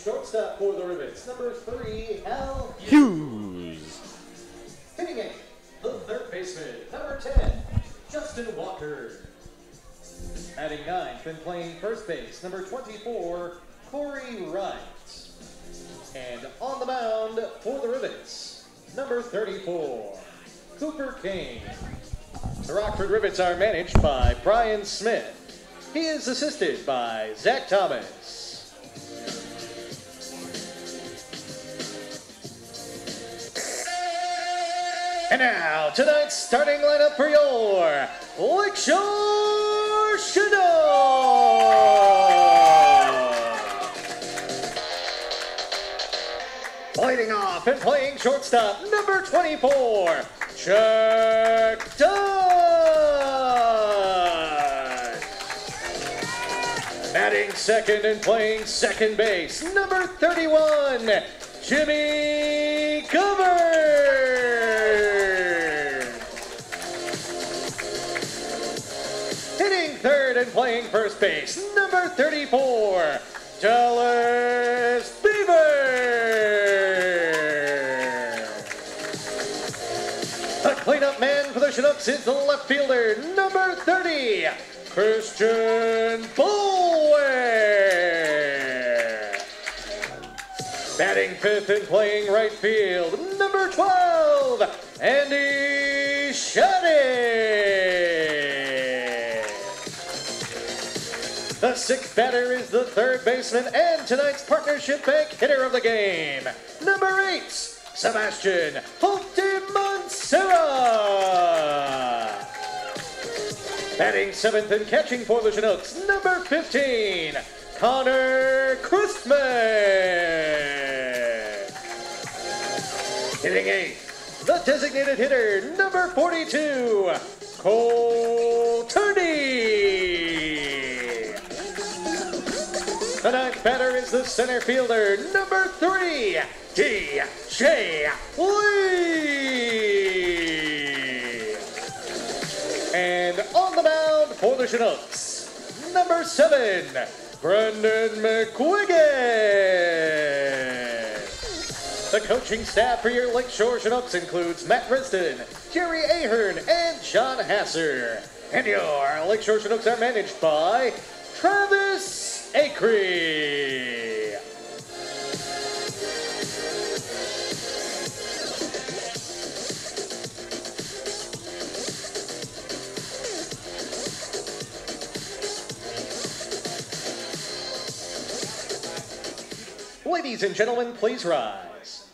shortstop for the Rivets, number 3, Hal Hughes. Hitting it, the third baseman, number 10, Justin Walker. Batting ninth and playing first base, number 24, Corey Wright. And on the mound for the Rivets, number 34, Cooper Kane. The Rockford Rivets are managed by Brian Smith. He is assisted by Zach Thomas. And now, tonight's starting lineup for your Lakeshore Chinooks. Leading off and playing shortstop, number 24, Chuck Batting second and playing second base, number 31, Jimmy Cover. Hitting third and playing first base, number 34, Dallas Beaver. The cleanup man for the Chinooks is the left fielder, number 30, Christian Boulware. Batting fifth and playing right field, number 12, Andy Shaddy. The sixth batter is the third baseman and tonight's partnership bank hitter of the game, number 8, Sebastian Mancera. Batting seventh and catching for the Chinooks, number 15, Connor Christman. Hitting eighth, the designated hitter, number 42, Cole Turney. The ninth batter is the center fielder, number 3, DJ Lee. And on the mound for the Chinooks, number 7, Brendan McQuiggan. The coaching staff for your Lakeshore Chinooks includes Matt Riston, Jerry Ahern, and John Hasser. And your Lakeshore Chinooks are managed by Travis Acree. Ladies and gentlemen, please rise.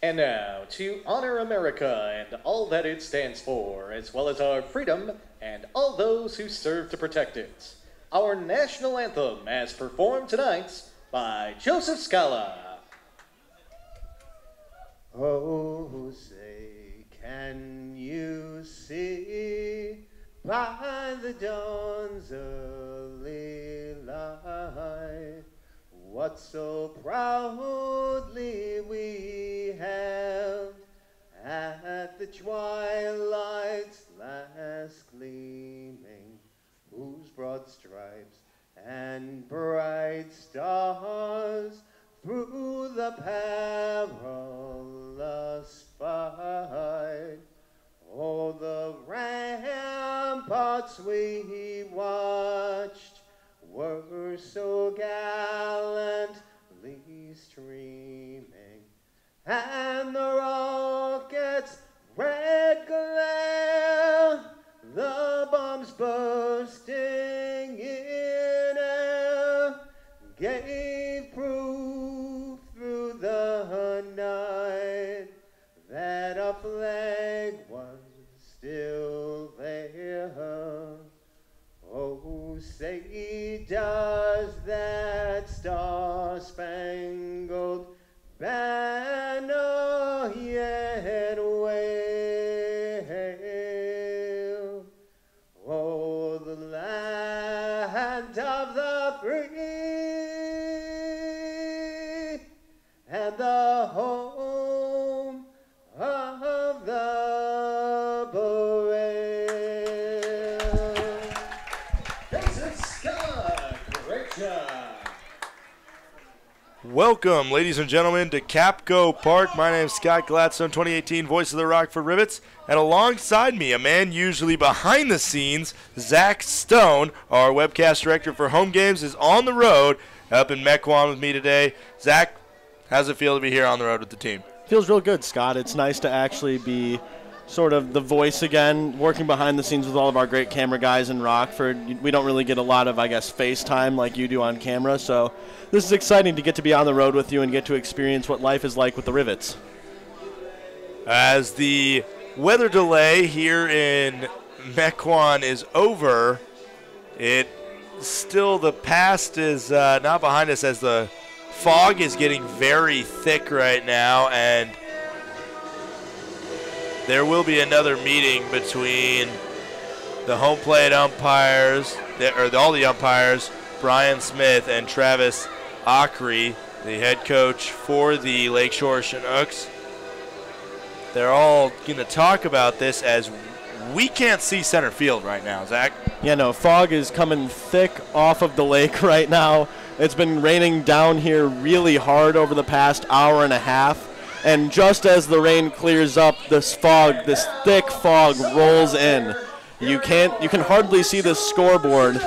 And now, to honor America and all that it stands for, as well as our freedom and all those who serve to protect it, our national anthem as performed tonight by Joseph Scala. Oh, say, can you see by the dawn's early light what so proudly we have at the twilight's last gleaming, whose broad stripes and bright stars through the perilous fight, oh, the ramparts we watched were so gallantly streaming, and the rockets' red glare, the bombs bursting in air, gave proof through the night that our flag was still there. Oh, say, does that star-spangled banner yet wave? Oh, the land of the free and the home of the brave. This is Scott. Great Welcome, ladies and gentlemen, to Kapco Park. My name is Scot Gladstone, 2018 voice of the Rockford Rivets. And alongside me, a man usually behind the scenes, Zach Stone, our webcast director for home games, is on the road up in Mequon with me today. Zach, how's it feel to be here on the road with the team? Feels real good, Scott. It's nice to actually be sort of the voice again, working behind the scenes with all of our great camera guys in Rockford. We don't really get a lot of, FaceTime like you do on camera, so this is exciting to get to be on the road with you and get to experience what life is like with the Rivets. As the weather delay here in Mequon is over, the past is not behind us, as the fog is getting very thick right now, and there will be another meeting between the home plate umpires, all the umpires, Brian Smith and Travis Ockery, the head coach for the Lakeshore Chinooks. They're all going to talk about this, as we can't see center field right now, Zach. Yeah, no, fog is coming thick off of the lake right now. It's been raining down here really hard over the past hour and a half. And just as the rain clears up, this thick fog rolls in. You can hardly see the scoreboard.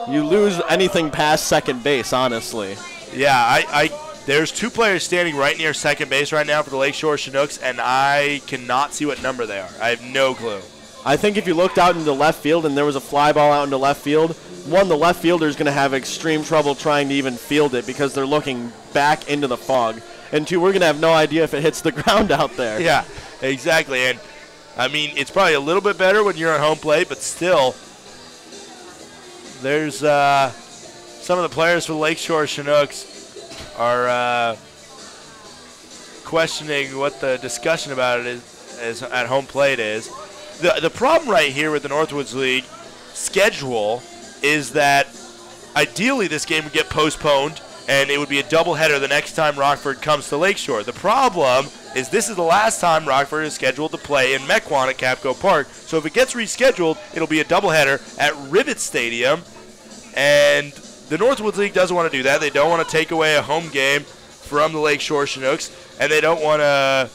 You lose anything past second base, honestly. Yeah, there's two players standing right near second base right now for the Lakeshore Chinooks, and I cannot see what number they are. I have no clue. I think if you looked out into left field and there was a fly ball out into left field, one, the left fielder is going to have extreme trouble trying to even field it because they're looking back into the fog. And two, we're going to have no idea if it hits the ground out there. Yeah, exactly. And, I mean, it's probably a little bit better when you're on home plate, but still, there's some of the players for the Lakeshore Chinooks are questioning what the discussion about it is at home plate is. The problem right here with the Northwoods League schedule is that ideally this game would get postponed and it would be a doubleheader the next time Rockford comes to Lakeshore. The problem is this is the last time Rockford is scheduled to play in Mequon at Kapco Park. So if it gets rescheduled, it'll be a doubleheader at Rivets Stadium. And the Northwoods League doesn't want to do that. They don't want to take away a home game from the Lakeshore Chinooks, and they don't want to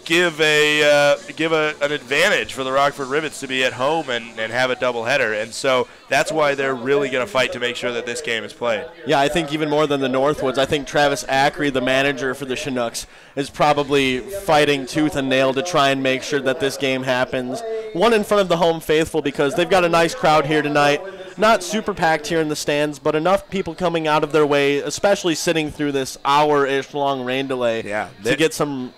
give an advantage for the Rockford Rivets to be at home and have a doubleheader. And so that's why they're really going to fight to make sure that this game is played. Yeah, I think even more than the Northwoods, I think Travis Ackery, the manager for the Chinooks, is probably fighting tooth and nail to try and make sure that this game happens. One in front of the home faithful, because they've got a nice crowd here tonight. Not super packed here in the stands, but enough people coming out of their way, especially sitting through this hour-ish long rain delay, to get some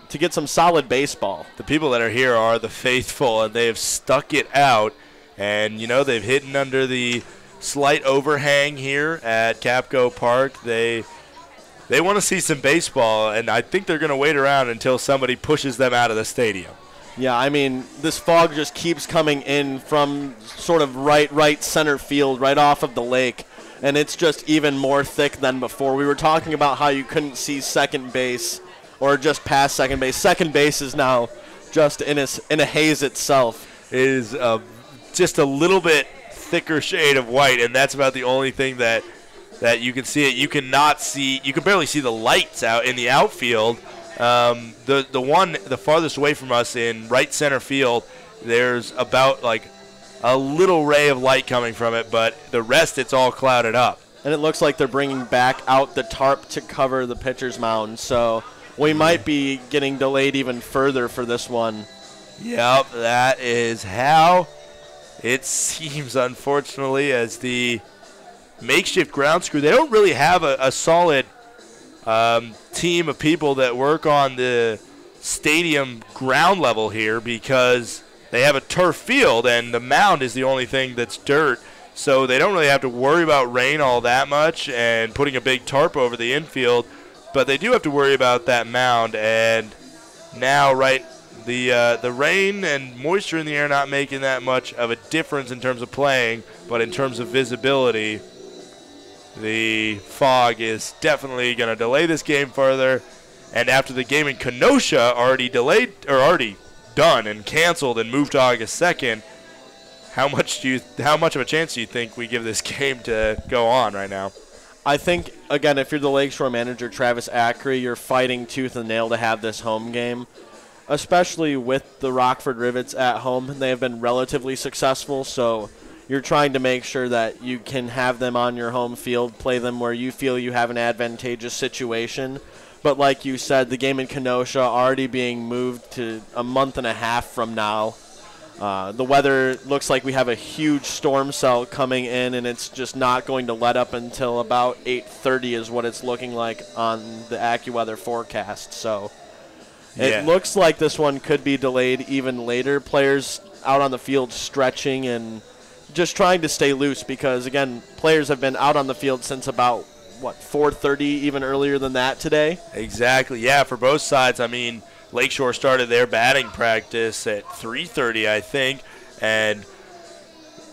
solid baseball. The people that are here are the faithful, and they have stuck it out. And, they've hidden under the slight overhang here at Kapco Park. They want to see some baseball, and I think they're going to wait around until somebody pushes them out of the stadium. Yeah, I mean, this fog just keeps coming in from sort of right center field, right off of the lake, and it's just even more thick than before. We were talking about how you couldn't see second base or just past second base. Second base is now just in a haze itself. It is just a little bit thicker shade of white, and that's about the only thing that you can see it. You can barely see the lights out in the outfield. The farthest away from us in right center field, there's about a little ray of light coming from it, but the rest, it's all clouded up. And it looks like they're bringing back out the tarp to cover the pitcher's mound, so we might be getting delayed even further for this one. Yep, that is how it seems, unfortunately, as the makeshift grounds crew, they don't really have a solid team of people that work on the stadium ground level here, because they have a turf field and the mound is the only thing that's dirt. So they don't really have to worry about rain all that much and putting a big tarp over the infield, but they do have to worry about that mound. And now, the rain and moisture in the air not making that much of a difference in terms of playing, but in terms of visibility, the fog is definitely going to delay this game further. And after the game in Kenosha already done and canceled and moved to August 2nd, how much of a chance do you think we give this game to go on right now? I think, again, if you're the Lakeshore manager, Travis Ackrey, you're fighting tooth and nail to have this home game, especially with the Rockford Rivets at home. They have been relatively successful, so you're trying to make sure that you can have them on your home field, play them where you feel you have an advantageous situation. But like you said, the game in Kenosha already being moved to a month and a half from now. The weather looks like we have a huge storm cell coming in, and it's just not going to let up until about 8:30 is what it's looking like on the AccuWeather forecast. So it looks like this one could be delayed even later. Players out on the field stretching and just trying to stay loose because, again, players have been out on the field since about, 4:30, even earlier than that today? Exactly, yeah, for both sides. I mean, Lakeshore started their batting practice at 3:30, I think, and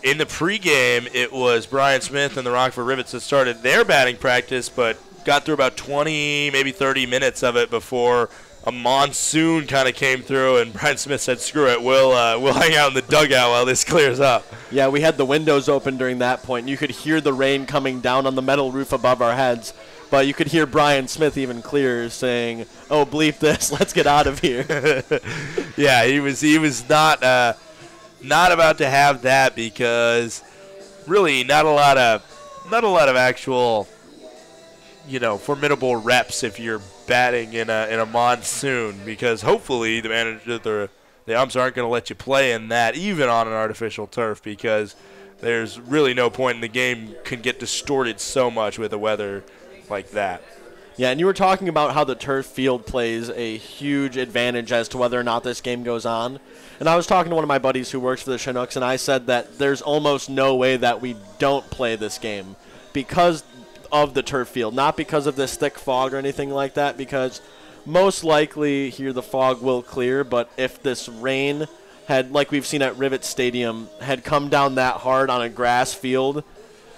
in the pregame, it was Brian Smith and the Rockford Rivets that started their batting practice, but got through about 20, maybe 30 minutes of it before a monsoon kind of came through, and Brian Smith said, "Screw it, we'll hang out in the dugout while this clears up." Yeah, we had the windows open during that point. You could hear the rain coming down on the metal roof above our heads, but you could hear Brian Smith even clearer saying, "Oh, bleep this, let's get out of here." Yeah, he was not about to have that because really not a lot of actual, formidable reps if you're batting in a monsoon, because hopefully the umps aren't going to let you play in that, even on an artificial turf, because there's really no point in the game can get distorted so much with the weather like that. Yeah, and you were talking about how the turf field plays a huge advantage as to whether or not this game goes on. And I was talking to one of my buddies who works for the Chinooks, and I said that there's almost no way that we don't play this game because of the turf field, not because of this thick fog or anything like that, because most likely here the fog will clear, but if this rain had, like we've seen at Rivets Stadium, had come down that hard on a grass field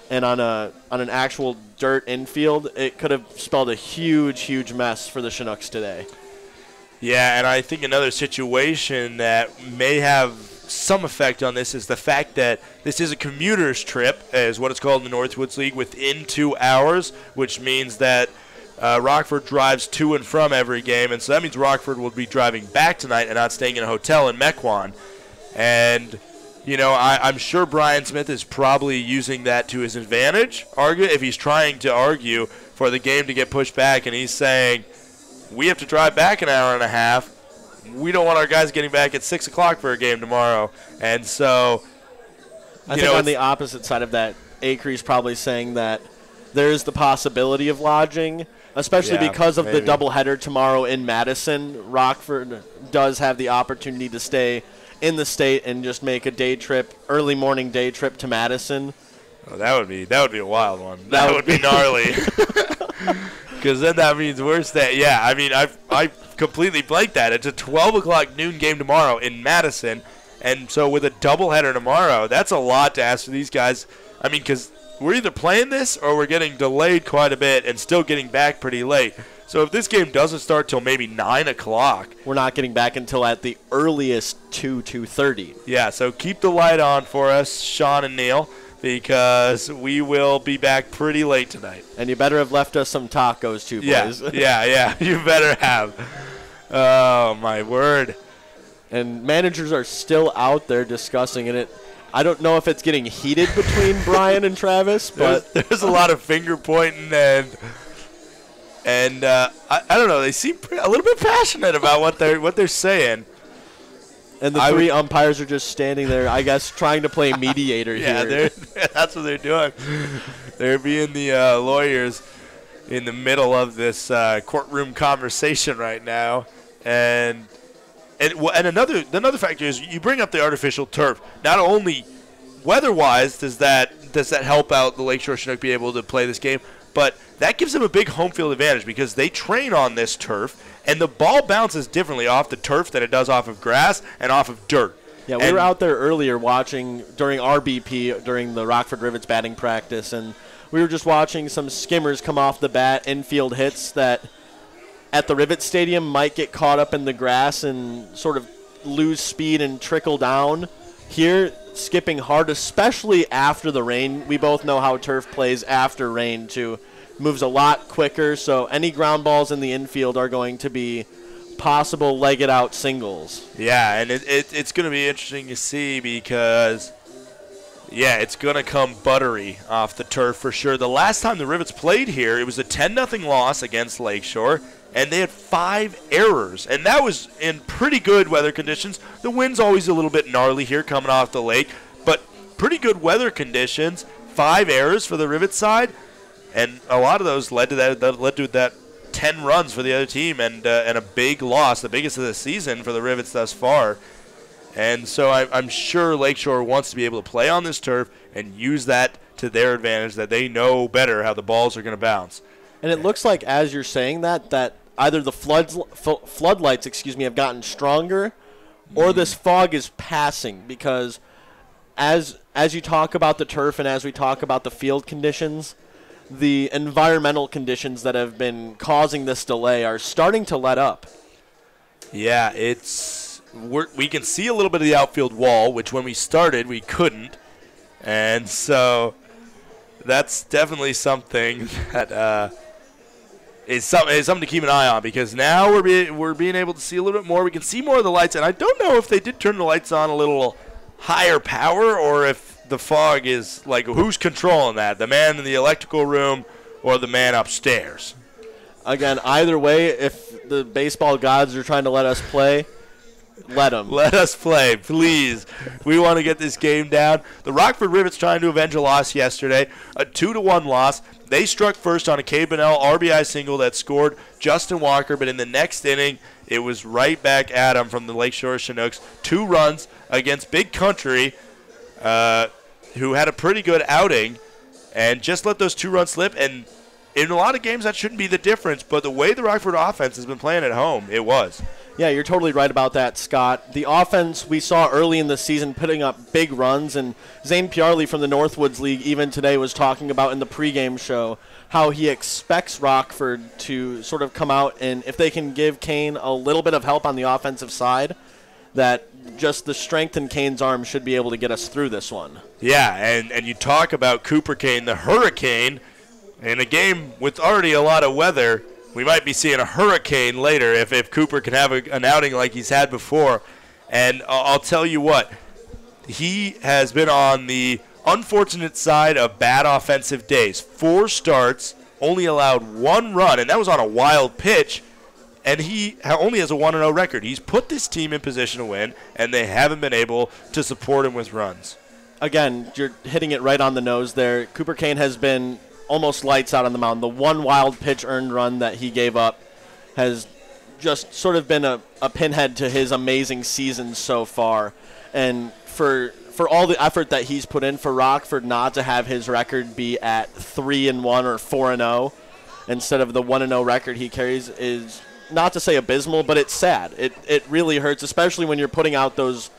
and on an actual dirt infield, it could have spelled a huge mess for the Chinooks today. Yeah, and I think another situation that may have some effect on this is the fact that this is a commuter's trip, as what it's called in the Northwoods League, within 2 hours, which means that Rockford drives to and from every game, and so that means Rockford will be driving back tonight and not staying in a hotel in Mequon. And, I'm sure Brian Smith is probably using that to his advantage, if he's trying to argue for the game to get pushed back, and he's saying, we have to drive back an hour and a half. We don't want our guys getting back at 6 o'clock for a game tomorrow. And so, I think on the opposite side of that, Acrey's probably saying that there is the possibility of lodging, especially because of the doubleheader tomorrow in Madison. Rockford does have the opportunity to stay in the state and just make a day trip, early morning day trip to Madison. Oh, that would be a wild one. That would be gnarly. Because then that means we're staying. Yeah, I mean, I completely blanked that. It's a 12 o'clock noon game tomorrow in Madison, and so with a doubleheader tomorrow, that's a lot to ask for these guys. I mean, because we're either playing this or we're getting delayed quite a bit and still getting back pretty late. So if this game doesn't start till maybe 9 o'clock. We're not getting back until at the earliest 2:30. Yeah, so keep the light on for us, Sean and Neil, because we will be back pretty late tonight. And you better have left us some tacos too, boys. Yeah, you better have. Oh, my word. And managers are still out there discussing it. I don't know if it's getting heated between Brian and Travis, but there's a lot of finger pointing and I don't know. They seem a little bit passionate about what they're saying. And the three umpires are just standing there, I guess, trying to play mediator here. Yeah, that's what they're doing. They're being the lawyers in the middle of this courtroom conversation right now. And another factor is you bring up the artificial turf. Not only weather-wise does that help out the Lakeshore Chinook be able to play this game, but that gives them a big home field advantage because they train on this turf, and the ball bounces differently off the turf than it does off of grass and off of dirt. Yeah, we were out there earlier watching during RBP, during the Rockford Rivets batting practice, and we were just watching some skimmers come off the bat, infield hits that at the Rivets Stadium might get caught up in the grass and sort of lose speed and trickle down. Here, skipping hard, especially after the rain. We both know how turf plays after rain, too. Moves a lot quicker, so any ground balls in the infield are going to be possible legged out singles. Yeah, and it's going to be interesting to see because, yeah, it's going to come buttery off the turf for sure. The last time the Rivets played here, it was a 10-0 loss against Lakeshore, and they had 5 errors, and that was in pretty good weather conditions. The wind's always a little bit gnarly here coming off the lake, but pretty good weather conditions. 5 errors for the Rivets side, and a lot of those led to that 10 runs for the other team and a big loss, the biggest of the season for the Rivets thus far. And so I'm sure Lakeshore wants to be able to play on this turf and use that to their advantage, that they know better how the balls are going to bounce. And it looks like, as you're saying that either the floodlights, have gotten stronger, or this fog is passing, because as you talk about the turf and as we talk about the field conditions, the environmental conditions that have been causing this delay are starting to let up. Yeah, we can see a little bit of the outfield wall, which when we started we couldn't, and so that's definitely something that is something to keep an eye on, because now we're being able to see a little bit more. We can see more of the lights, and I don't know if they did turn the lights on a little higher power or if the fog is like, who's controlling that, the man in the electrical room or the man upstairs. Again, either way, if the baseball gods are trying to let us play, let them. Let us play, please. We want to get this game down. The Rockford Rivets trying to avenge a loss yesterday, a 2-1 loss. They struck first on a Cade Bonnell RBI single that scored Justin Walker, but in the next inning, it was right back at him from the Lakeshore Chinooks. 2 runs against Big Country, who had a pretty good outing, and just let those 2 runs slip. And in a lot of games, that shouldn't be the difference, but the way the Rockford offense has been playing at home, it was. Yeah, you're totally right about that, Scott. The offense we saw early in the season putting up big runs, and Zane Piarli from the Northwoods League even today was talking about in the pregame show how he expects Rockford to sort of come out, and if they can give Kane a little bit of help on the offensive side, that just the strength in Kane's arm should be able to get us through this one. Yeah, and you talk about Cooper Kane, the Hurricane, in a game with already a lot of weather. We might be seeing a hurricane later if Cooper can have an outing like he's had before. And I'll tell you what, he has been on the unfortunate side of bad offensive days. 4 starts, only allowed 1 run, and that was on a wild pitch, and he only has a 1-0 record. He's put this team in position to win, and they haven't been able to support him with runs. Again, you're hitting it right on the nose there. Cooper Kane has been almost lights out on the mound. The 1 wild pitch earned run that he gave up has just sort of been a pinhead to his amazing season so far. And for all the effort that he's put in for Rockford not to have his record be at 3-1 or 4-0 instead of the 1-0 record he carries is, not to say abysmal, but it's sad. It really hurts, especially when you're putting out those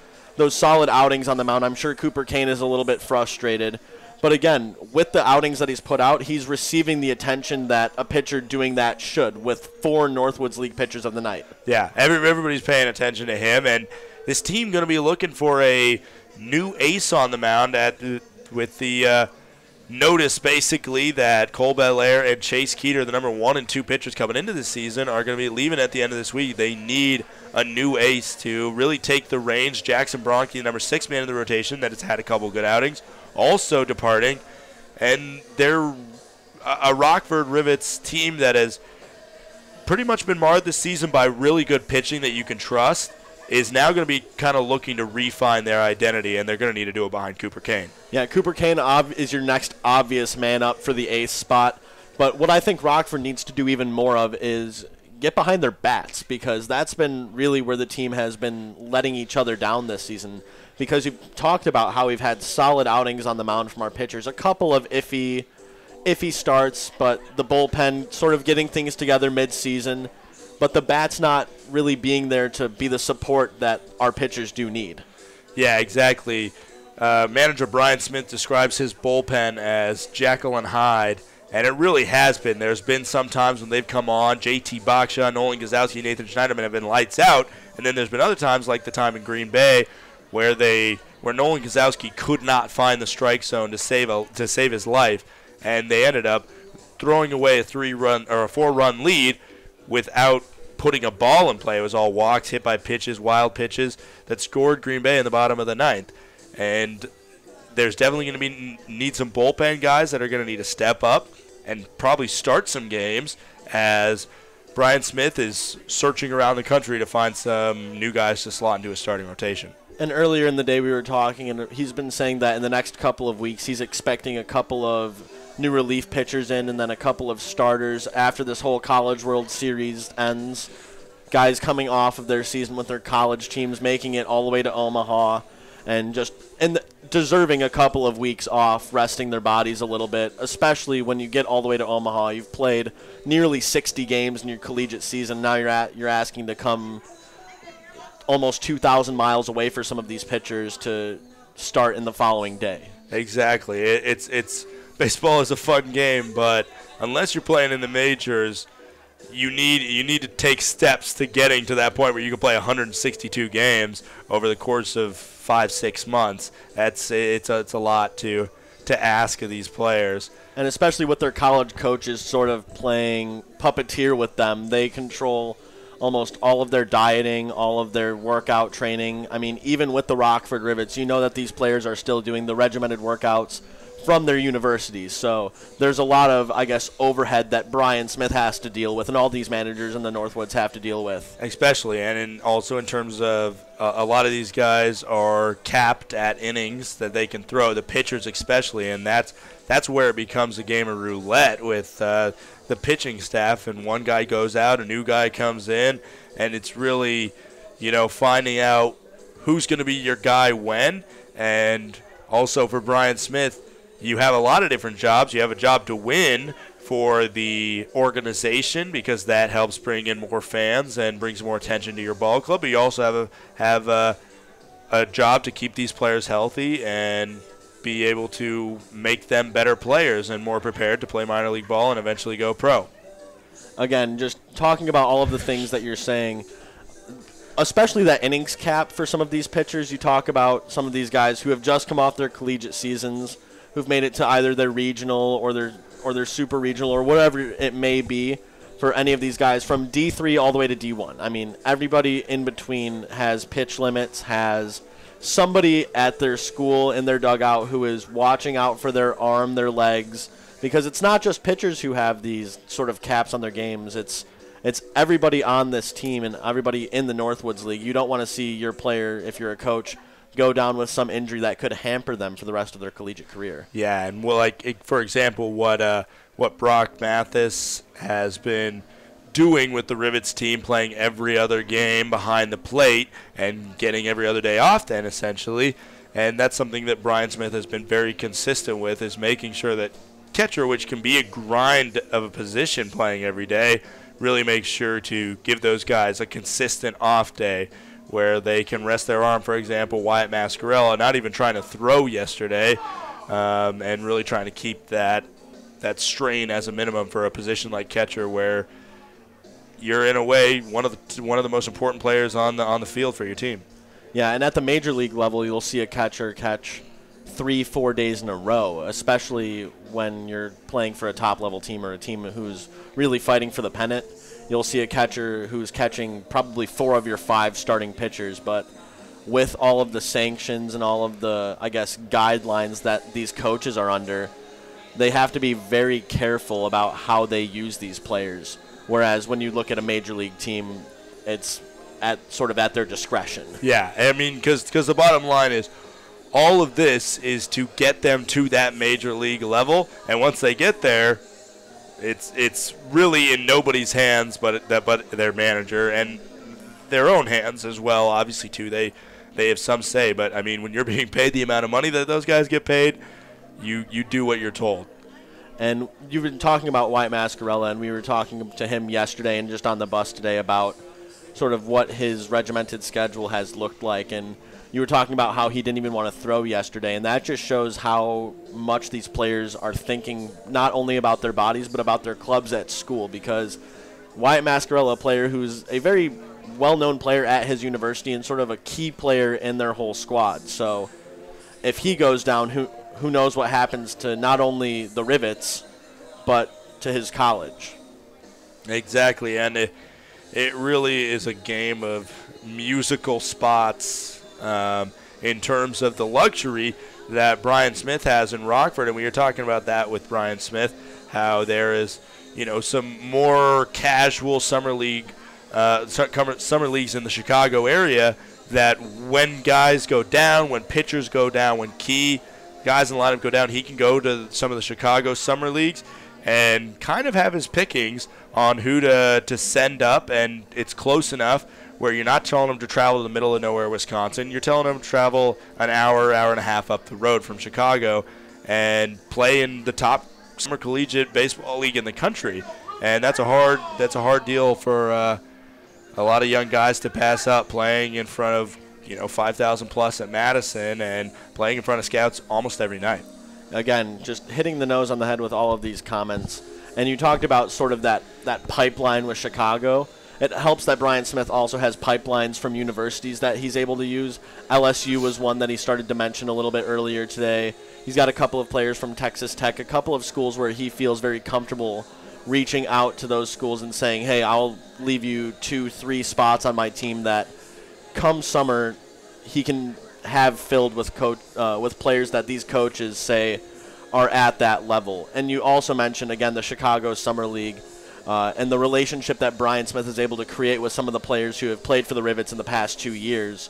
solid outings on the mound. I'm sure Cooper Kane is a little bit frustrated. But again, with the outings that he's put out, he's receiving the attention that a pitcher doing that should, with 4 Northwoods League pitchers of the night. Yeah, everybody's paying attention to him, and this team going to be looking for a new ace on the mound with the notice, basically, that Cole Belair and Chase Keeter, the number 1 and 2 pitchers coming into this season, are going to be leaving at the end of this week. They need a new ace to really take the reins. Jackson Bronke, the number 6 man in the rotation, that has had a couple good outings, also departing. And they're a Rockford Rivets team that has pretty much been marred this season by really good pitching that you can trust, is now going to be kind of looking to refine their identity, and they're going to need to do it behind Cooper Kane. Yeah, Cooper Kane is your next obvious man up for the ace spot. But what I think Rockford needs to do even more of is get behind their bats, because that's been really where the team has been letting each other down this season. Because you've talked about how we've had solid outings on the mound from our pitchers, a couple of iffy starts, but the bullpen sort of getting things together mid-season, but the bat's not really being there to be the support that our pitchers do need. Yeah, exactly. Manager Brian Smith describes his bullpen as Jekyll and Hyde, and it really has been. There's been some times when they've come on, J.T. Baksha, Nolan Gazowski, and Nathan Schneiderman have been lights out, and then there's been other times, like the time in Green Bay, where they where Nolan Kozlowski could not find the strike zone to save his life, and they ended up throwing away a 4-run lead without putting a ball in play. It was all walks, hit by pitches, wild pitches that scored Green Bay in the bottom of the ninth. And there's definitely going to need some bullpen guys that are going to need to step up and probably start some games, as Brian Smith is searching around the country to find some new guys to slot into a starting rotation. And earlier in the day we were talking, and he's been saying that in the next couple of weeks he's expecting a couple of new relief pitchers in and then a couple of starters after this whole College World Series ends. Guys coming off of their season with their college teams, making it all the way to Omaha, and deserving a couple of weeks off, resting their bodies a little bit, especially when you get all the way to Omaha. You've played nearly 60 games in your collegiate season. Now you're asking to come almost 2,000 miles away for some of these pitchers to start in the following day. Exactly. It's baseball is a fun game, but unless you're playing in the majors, you need to take steps to getting to that point where you can play 162 games over the course of 5-6 months. It's a lot to ask of these players. And especially with their college coaches sort of playing puppeteer with them, they control almost all of their dieting, all of their workout training. I mean, even with the Rockford Rivets, you know that these players are still doing the regimented workouts from their universities. So there's a lot of, I guess, overhead that Brian Smith has to deal with, and all these managers in the Northwoods have to deal with. Especially, and also in terms of a lot of these guys are capped at innings that they can throw, the pitchers especially, and that's where it becomes a game of roulette with the pitching staff, and one guy goes out, a new guy comes in, and it's really, finding out who's going to be your guy when. And also for Brian Smith, you have a lot of different jobs. You have a job to win for the organization, because that helps bring in more fans and brings more attention to your ball club. But you also have a job to keep these players healthy and be able to make them better players and more prepared to play minor league ball and eventually go pro. Again, just talking about all of the things that you're saying, especially that innings cap for some of these pitchers. You talk about some of these guys who have just come off their collegiate seasons, who've made it to either their regional or their super regional or whatever it may be for any of these guys from D3 all the way to D1. I mean, everybody in between has pitch limits, has somebody at their school in their dugout who is watching out for their arm, their legs, because it's not just pitchers who have these sort of caps on their games. It's everybody on this team and everybody in the Northwoods League. You don't want to see your player, if you're a coach, go down with some injury that could hamper them for the rest of their collegiate career. Yeah, and for example, what Brock Mathis has been doing with the Rivets team, playing every other game behind the plate and getting every other day off then, essentially. And that's something that Brian Smith has been very consistent with, is making sure that catcher, which can be a grind of a position playing every day, really makes sure to give those guys a consistent off day where they can rest their arm. For example, Wyatt Mascarella not even trying to throw yesterday, and really trying to keep that strain as a minimum for a position like catcher, where you're in a way one of the most important players on the field for your team. Yeah, and at the major league level, you'll see a catcher catch 3-4 days in a row, especially when you're playing for a top-level team or a team who's really fighting for the pennant. You'll see a catcher who's catching probably 4 of your 5 starting pitchers, but with all of the sanctions and all of the, I guess, guidelines that these coaches are under, they have to be very careful about how they use these players. Whereas when you look at a major league team, it's at their discretion. Yeah, I mean, because the bottom line is, all of this is to get them to that major league level, and once they get there, it's really in nobody's hands but their manager, and their own hands as well, obviously, too. They have some say, but, I mean, when you're being paid the amount of money that those guys get paid, you do what you're told. And you've been talking about Wyatt Mascarella, and we were talking to him yesterday and just on the bus today about sort of what his regimented schedule has looked like, and you were talking about how he didn't even want to throw yesterday, and that just shows how much these players are thinking not only about their bodies but about their clubs at school, because Wyatt Mascarella, a player who's a very well-known player at his university and sort of a key player in their whole squad. So if he goes down, who knows what happens to not only the Rivets, but to his college. Exactly, and it really is a game of musical spots in terms of the luxury that Brian Smith has in Rockford. And we were talking about that with Brian Smith, how there is, some more casual summer leagues in the Chicago area, that when guys go down, when pitchers go down, when key guys in the lineup go down, he can go to some of the Chicago summer leagues and kind of have his pickings on who to send up, and it's close enough where you're not telling them to travel to the middle of nowhere, Wisconsin. You're telling them to travel an hour and a half up the road from Chicago and play in the top summer collegiate baseball league in the country. And that's a hard deal for a lot of young guys to pass up, playing in front of 5,000 plus at Madison and playing in front of scouts almost every night. Again, just hitting the nose on the head with all of these comments. And you talked about sort of that pipeline with Chicago. It helps that Brian Smith also has pipelines from universities that he's able to use. LSU was one that he started to mention a little bit earlier today. He's got a couple of players from Texas Tech, a couple of schools where he feels very comfortable reaching out to those schools and saying, hey, I'll leave you 2-3 spots on my team that come summer he can have filled with players that these coaches say are at that level. And you also mentioned, again, the Chicago Summer League and the relationship that Brian Smith is able to create with some of the players who have played for the Rivets in the past 2 years,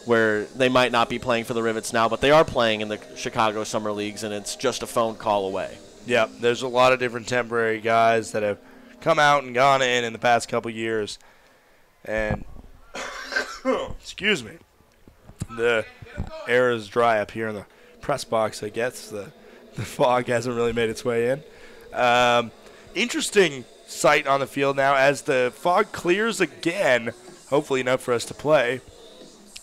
where they might not be playing for the Rivets now, but they are playing in the Chicago Summer Leagues, and it's just a phone call away. Yeah, there's a lot of different temporary guys that have come out and gone in the past couple years. And, excuse me, the air is dry up here in the press box, I guess. The fog hasn't really made its way in. Interesting sight on the field now as the fog clears again, hopefully enough for us to play.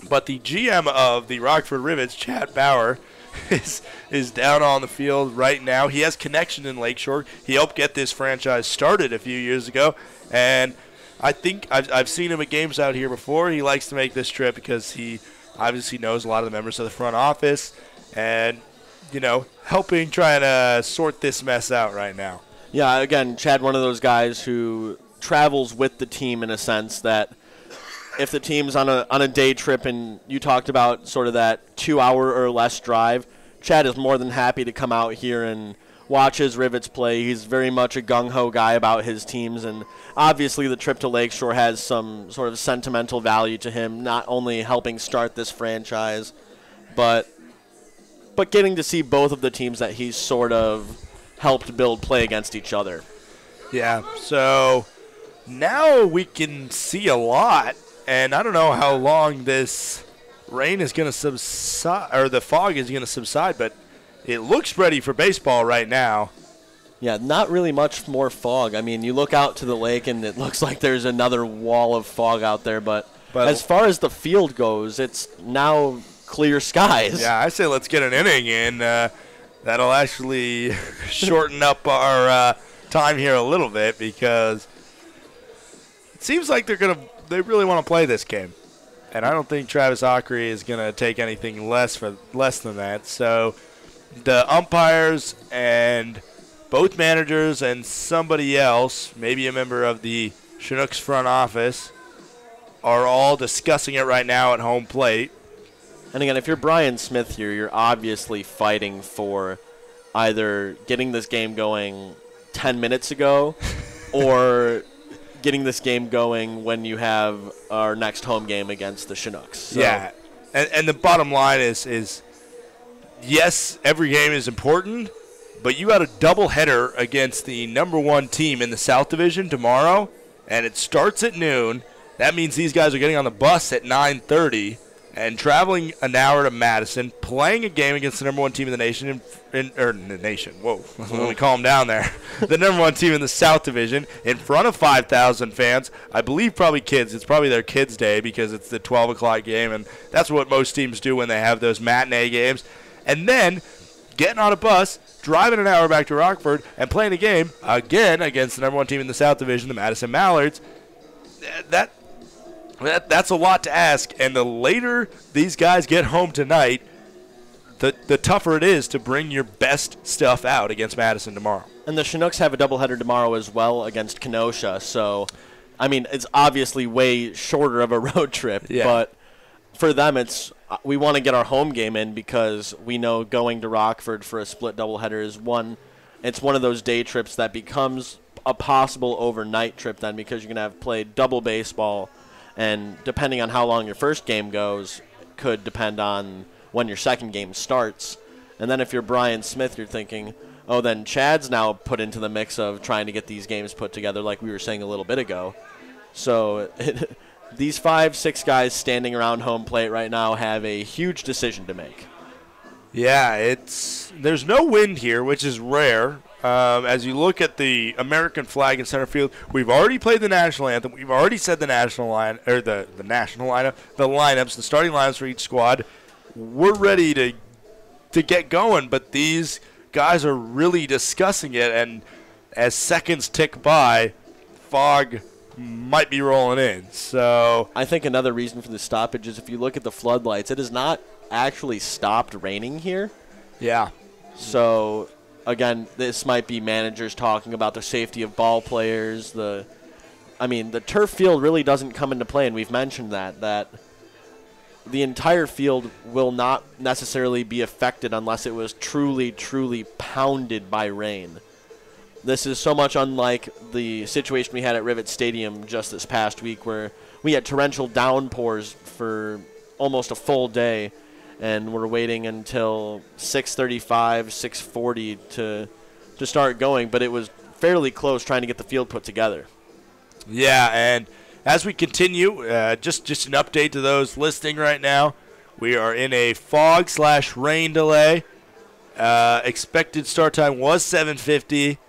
But the GM of the Rockford Rivets, Chad Bauer, is down on the field right now. He has connection in Lakeshore. He helped get this franchise started a few years ago, and I think I've seen him at games out here before. He likes to make this trip because he obviously knows a lot of the members of the front office and, helping trying to sort this mess out right now. Yeah, again, Chad, one of those guys who travels with the team in a sense that if the team's on a day trip and you talked about sort of that 2 hour or less drive, Chad is more than happy to come out here and watch his Rivets play. He's very much a gung-ho guy about his teams, and obviously the trip to Lakeshore has some sort of sentimental value to him, not only helping start this franchise, but getting to see both of the teams that he's sort of helped build play against each other. Yeah, so now we can see a lot. And I don't know how long this rain is going to subside, or the fog is going to subside, but it looks ready for baseball right now. Yeah, not really much more fog. I mean, you look out to the lake, and it looks like there's another wall of fog out there. But as far as the field goes, it's now clear skies. Yeah, I say let's get an inning in. That'll actually shorten up our time here a little bit, because it seems like they really want to play this game. And I don't think Travis Ockery is going to take anything less than that. So the umpires and both managers and somebody else, maybe a member of the Chinooks front office, are all discussing it right now at home plate. And again, if you're Brian Smith here, you're obviously fighting for either getting this game going 10 minutes ago or getting this game going when you have our next home game against the Chinooks. So. Yeah, and the bottom line is, yes, every game is important, but you got a doubleheader against the number one team in the South Division tomorrow, and it starts at noon. That means these guys are getting on the bus at 9:30 and traveling an hour to Madison, playing a game against the number one team in the nation, Whoa, let me calm down there. The number one team in the South Division in front of 5,000 fans. I believe probably kids. It's probably their kids' day because it's the 12 o'clock game, and that's what most teams do when they have those matinee games. And then getting on a bus, driving an hour back to Rockford, and playing a game again against the number one team in the South Division, the Madison Mallards. That's a lot to ask, and the later these guys get home tonight, the tougher it is to bring your best stuff out against Madison tomorrow. And the Chinooks have a doubleheader tomorrow as well against Kenosha. So, I mean, it's obviously way shorter of a road trip. Yeah. But for them, we want to get our home game in because we know going to Rockford for a split doubleheader is it's one of those day trips that becomes a possible overnight trip then, because you're going to have played double baseball. And depending on how long your first game goes could depend on when your second game starts. And then if you're Brian Smith, you're thinking, oh, then Chad's now put into the mix of trying to get these games put together like we were saying a little bit ago. So these 5-6 guys standing around home plate right now have a huge decision to make. Yeah, there's no wind here, which is rare. As you look at the American flag in center field, we've already played the national anthem. We've already said the national line, or the national lineup, the lineups, the starting lineups for each squad. We're ready to get going, but these guys are really discussing it, and as seconds tick by, fog might be rolling in. So I think another reason for the stoppage is if you look at the floodlights, it has not actually stopped raining here. Yeah. So again, this might be managers talking about the safety of ball players. The turf field really doesn't come into play, and we've mentioned that the entire field will not necessarily be affected unless it was truly, truly pounded by rain. This is so much unlike the situation we had at Rivets Stadium just this past week, where we had torrential downpours for almost a full day, and we're waiting until 6:35, 6:40 to start going. But it was fairly close trying to get the field put together. Yeah, and as we continue, just an update to those listening right now. We are in a fog/rain delay. Expected start time was 7:50,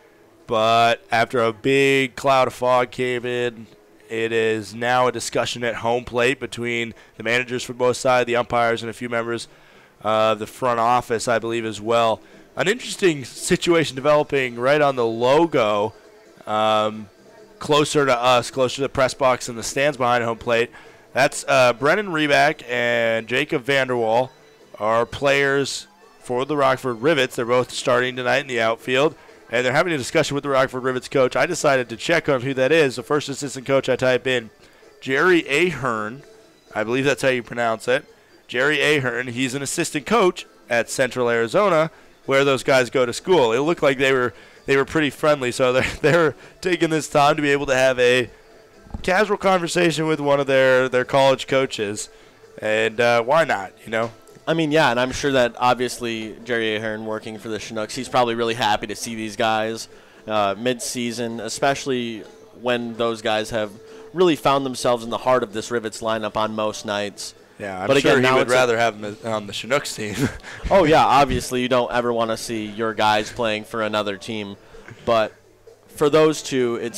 but after a big cloud of fog came in, it is now a discussion at home plate between the managers for both sides, the umpires, and a few members of the front office, I believe, as well. An interesting situation developing right on the logo, closer to us, closer to the press box and the stands behind home plate. That's Brennan Reback and Jacob Vanderwall are players for the Rockford Rivets. They're both starting tonight in the outfield, and they're having a discussion with the Rockford Rivets coach. I decided to check on who that is. The first assistant coach, I type in Jerry Ahern. I believe that's how you pronounce it. Jerry Ahern. He's an assistant coach at Central Arizona, where those guys go to school. It looked like they were pretty friendly, so they're taking this time to be able to have a casual conversation with one of their college coaches, and why not, you know? I mean, yeah, and I'm sure that obviously Jerry Ahern working for the Chinooks, he's probably really happy to see these guys mid-season, especially when those guys have really found themselves in the heart of this Rivets lineup on most nights. Yeah, I'm sure he would rather have them on the Chinooks team. Oh, yeah, obviously you don't ever want to see your guys playing for another team. But for those two,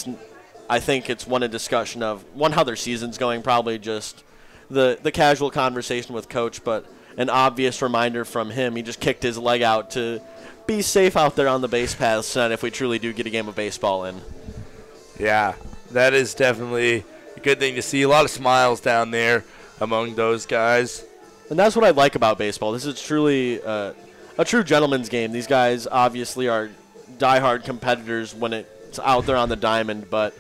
I think it's a discussion of, how their season's going, probably just the casual conversation with coach, but an obvious reminder from him. He just kicked his leg out to be safe out there on the base paths tonight if we truly do get a game of baseball in. Yeah, that is definitely a good thing to see. A lot of smiles down there among those guys. And that's what I like about baseball. This is truly a true gentleman's game. These guys obviously are diehard competitors when it's out there on the diamond, but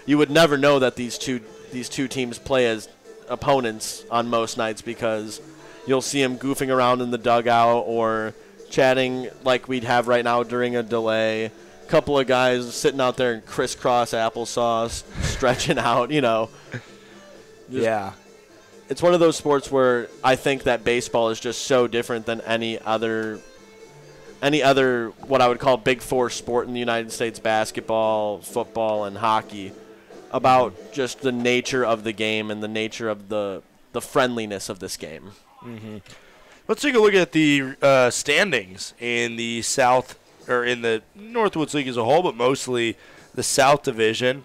you would never know that these two teams play as opponents on most nights, because you'll see them goofing around in the dugout or chatting like we'd have right now during a delay. A couple of guys sitting out there in crisscross applesauce, stretching out, Yeah. It's one of those sports where I think that baseball is just so different than any other what I would call big four sport in the United States: basketball, football, and hockey, about just the nature of the game and the nature of the friendliness of this game. Mm-hmm. Let's take a look at the standings in the South, or in the Northwoods League as a whole, but mostly the South Division.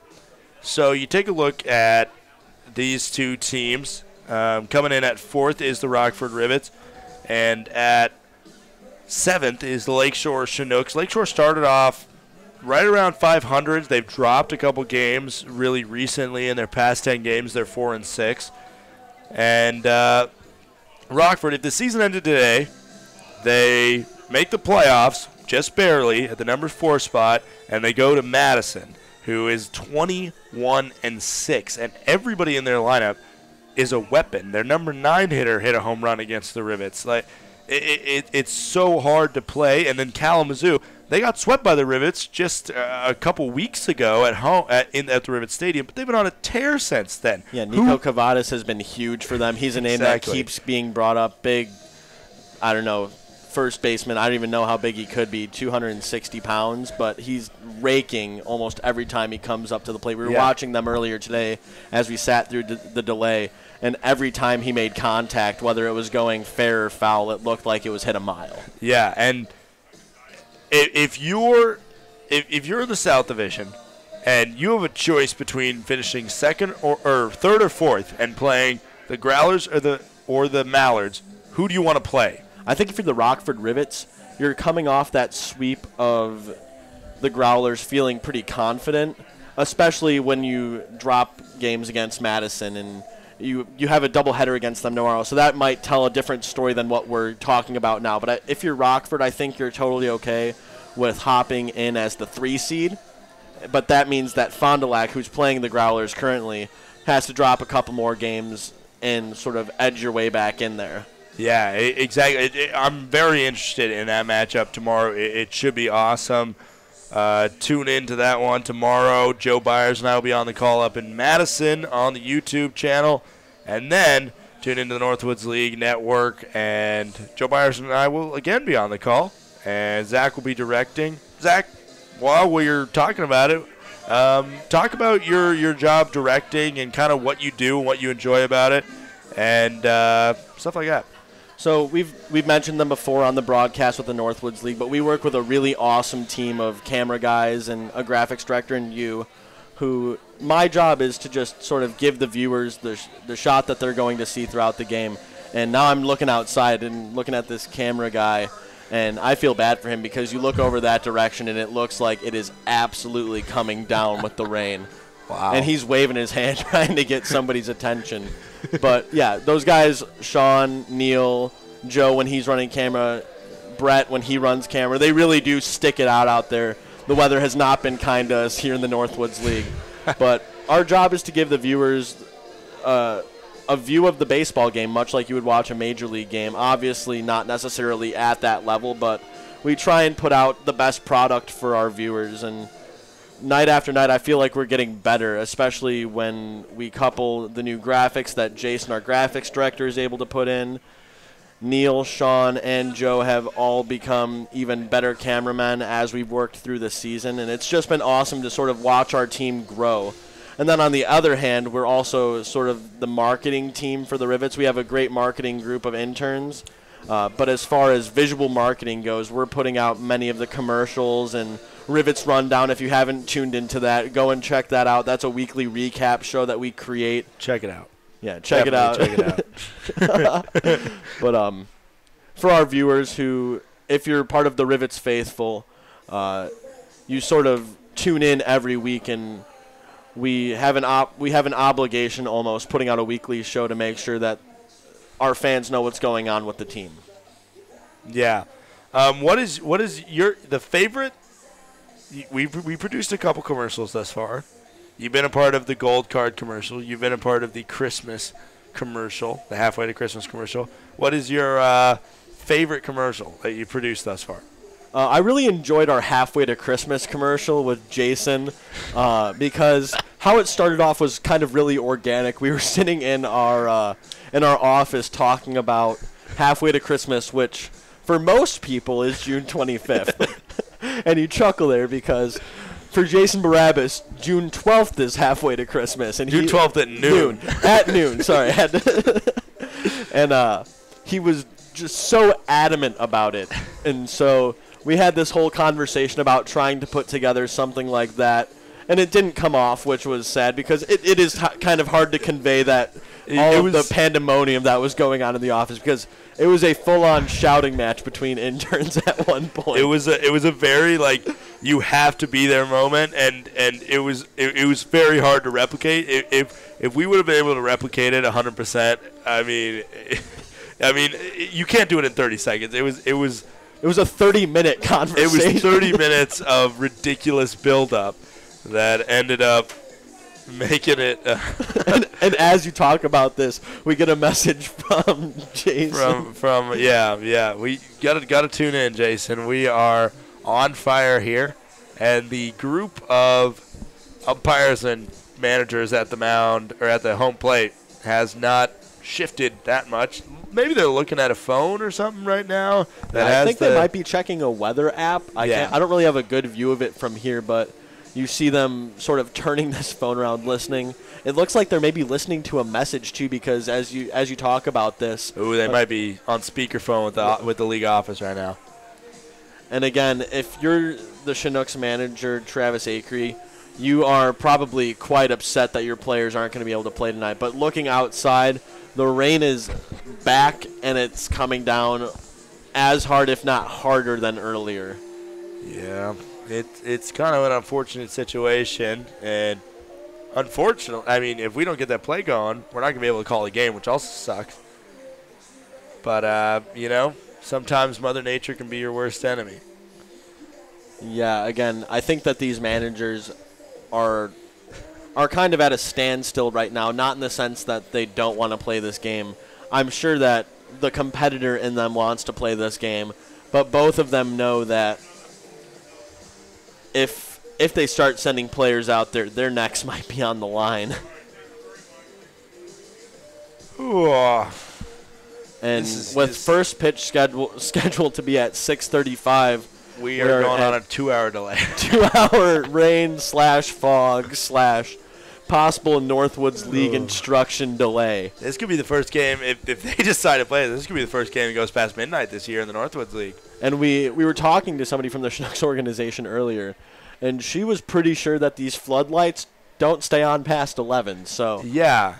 So you take a look at these two teams. Coming in at 4th is the Rockford Rivets, and at 7th is the Lakeshore Chinooks. Lakeshore started off right around 500. They've dropped a couple games really recently. In their past 10 games, they're 4-6. And Rockford, if the season ended today, They make the playoffs just barely at the number 4 spot, and they go to Madison, who is 21-6, and everybody in their lineup is a weapon. Their number 9 hitter hit a home run against the Rivets. Like it's so hard to play. And then Kalamazoo, they got swept by the Rivets just a couple weeks ago at home at the Rivets Stadium, but they've been on a tear since then. Yeah, Nico Cavadas has been huge for them. He's a name that keeps being brought up. Big, I don't know, first baseman. I don't even know how big he could be, 260 pounds, but he's raking almost every time he comes up to the plate. We were watching them earlier today as we sat through the delay, and every time he made contact, whether it was going fair or foul, it looked like it was hit a mile. Yeah, and if you're in the South Division and you have a choice between finishing second or third or fourth and playing the Growlers or the Mallards, who do you want to play? I think if you're the Rockford Rivets, you're coming off that sweep of the Growlers feeling pretty confident, especially when you drop games against Madison and you have a doubleheader against them tomorrow. So that might tell a different story than what we're talking about now. But if you're Rockford, I think you're totally okay with hopping in as the 3 seed. But that means that Fond du Lac, who's playing the Growlers currently, has to drop a couple more games and sort of edge your way back in there. Yeah, exactly. I'm very interested in that matchup tomorrow. It should be awesome. Tune in to that one tomorrow. Joe Byers and I will be on the call up in Madison on the YouTube channel. And then tune into the Northwoods League Network. And Joe Byers and I will again be on the call. And Zach will be directing. Zach, while we're talking about it, talk about your job directing and kind of what you do and what you enjoy about it and stuff like that. So we've mentioned them before on the broadcast with the Northwoods League, but we work with a really awesome team of camera guys and a graphics director and you, who my job is to just sort of give the viewers the shot that they're going to see throughout the game. And now I'm looking outside and looking at this camera guy, and I feel bad for him because you look over that direction and it looks like it is absolutely coming down with the rain. Wow. And he's waving his hand trying to get somebody's attention. But, yeah, those guys, Sean, Neil, Joe when he's running camera, Brett when he runs camera, they really do stick it out there. The weather has not been kind to us here in the Northwoods League. But our job is to give the viewers a view of the baseball game, much like you would watch a major league game. Obviously not necessarily at that level, but we try and put out the best product for our viewers. And night after night, I feel like we're getting better, especially when we couple the new graphics that Jason, our graphics director, is able to put in. Neil, Sean, and Joe have all become even better cameramen as we've worked through the season, and it's just been awesome to sort of watch our team grow. And then on the other hand, we're also sort of the marketing team for the Rivets. We have a great marketing group of interns. But as far as visual marketing goes, we're putting out many of the commercials and Rivets Rundown. If you haven't tuned into that, go and check that out. That's a weekly recap show that we create. Check it out. Yeah, check it out. Check it out. But for our viewers who, if you're part of the Rivets faithful, you sort of tune in every week, and we have an obligation almost putting out a weekly show to make sure that our fans know what's going on with the team. Yeah. What is the favorite? We produced a couple commercials thus far. You've been a part of the Gold Card commercial. You've been a part of the Christmas commercial, the Halfway to Christmas commercial. What is your favorite commercial that you produced thus far? I really enjoyed our Halfway to Christmas commercial with Jason because how it started off was kind of really organic. We were sitting in our office talking about Halfway to Christmas, which for most people is June 25th. And you chuckle there because for Jason Barabbas, June 12th is Halfway to Christmas. And June 12th at noon. At noon, sorry. And he was just so adamant about it. And so we had this whole conversation about trying to put together something like that. And it didn't come off, which was sad because it is kind of hard to convey that all of the pandemonium that was going on in the office because it was a full-on shouting match between interns at one point. It was a very you have to be there moment, and it was very hard to replicate. If we would have been able to replicate it 100%, I mean, I mean, you can't do it in 30 seconds. It was a 30-minute conversation. It was 30 minutes of ridiculous buildup that ended up making it. And as you talk about this, we get a message from Jason. Yeah. We gotta tune in, Jason. We are on fire here, and the group of umpires and managers at the mound or at the home plate has not shifted that much. Maybe they're looking at a phone or something right now. I think they might be checking a weather app. I don't really have a good view of it from here, but you see them sort of turning this phone around, listening. It looks like they're maybe listening to a message too, because as you talk about this, they might be on speakerphone with the league office right now. And again, if you're the Chinooks manager, Travis Acree, you are probably quite upset that your players aren't going to be able to play tonight. But looking outside, the rain is back, and it's coming down as hard, if not harder, than earlier. Yeah, it's kind of an unfortunate situation. And unfortunately, I mean, if we don't get that play going, we're not going to be able to call a game, which also sucks. But, sometimes Mother Nature can be your worst enemy. Yeah, again, I think that these managers are kind of at a standstill right now, not in the sense that they don't want to play this game. I'm sure that the competitor in them wants to play this game, but both of them know that if they start sending players out there, their necks might be on the line. Ooh. And with first pitch scheduled to be at 6:35, we are going on a 2-hour delay. 2-hour rain/fog/possible Northwoods League instruction delay. This could be the first game, if they decide to play this could be the first game that goes past midnight this year in the Northwoods League. And we were talking to somebody from the Chinooks organization earlier, and she was pretty sure that these floodlights don't stay on past 11. So yeah.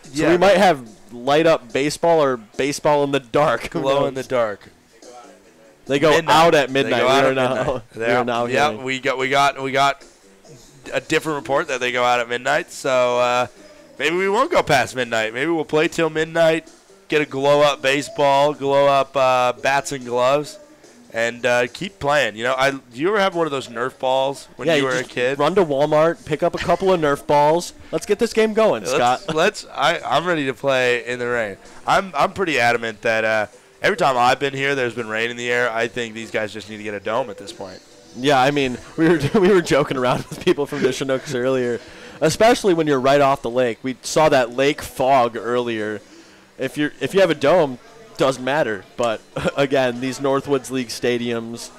So we might have light up baseball or baseball in the dark. Glow in the dark. They go out at midnight. We got a different report that they go out at midnight. So maybe we won't go past midnight. Maybe we'll play till midnight, get a glow up baseball, glow up bats and gloves, and keep playing. Do you ever have one of those Nerf balls when you were a kid? Run to Walmart, pick up a couple of Nerf balls. Let's get this game going, Scott. I'm ready to play in the rain. I'm pretty adamant that. Every time I've been here, there's been rain in the air. I think these guys just need to get a dome at this point. Yeah, I mean, we were joking around with people from the Chinooks earlier, especially when you're right off the lake. We saw that lake fog earlier. If you have a dome, doesn't matter. But again, these Northwoods League stadiums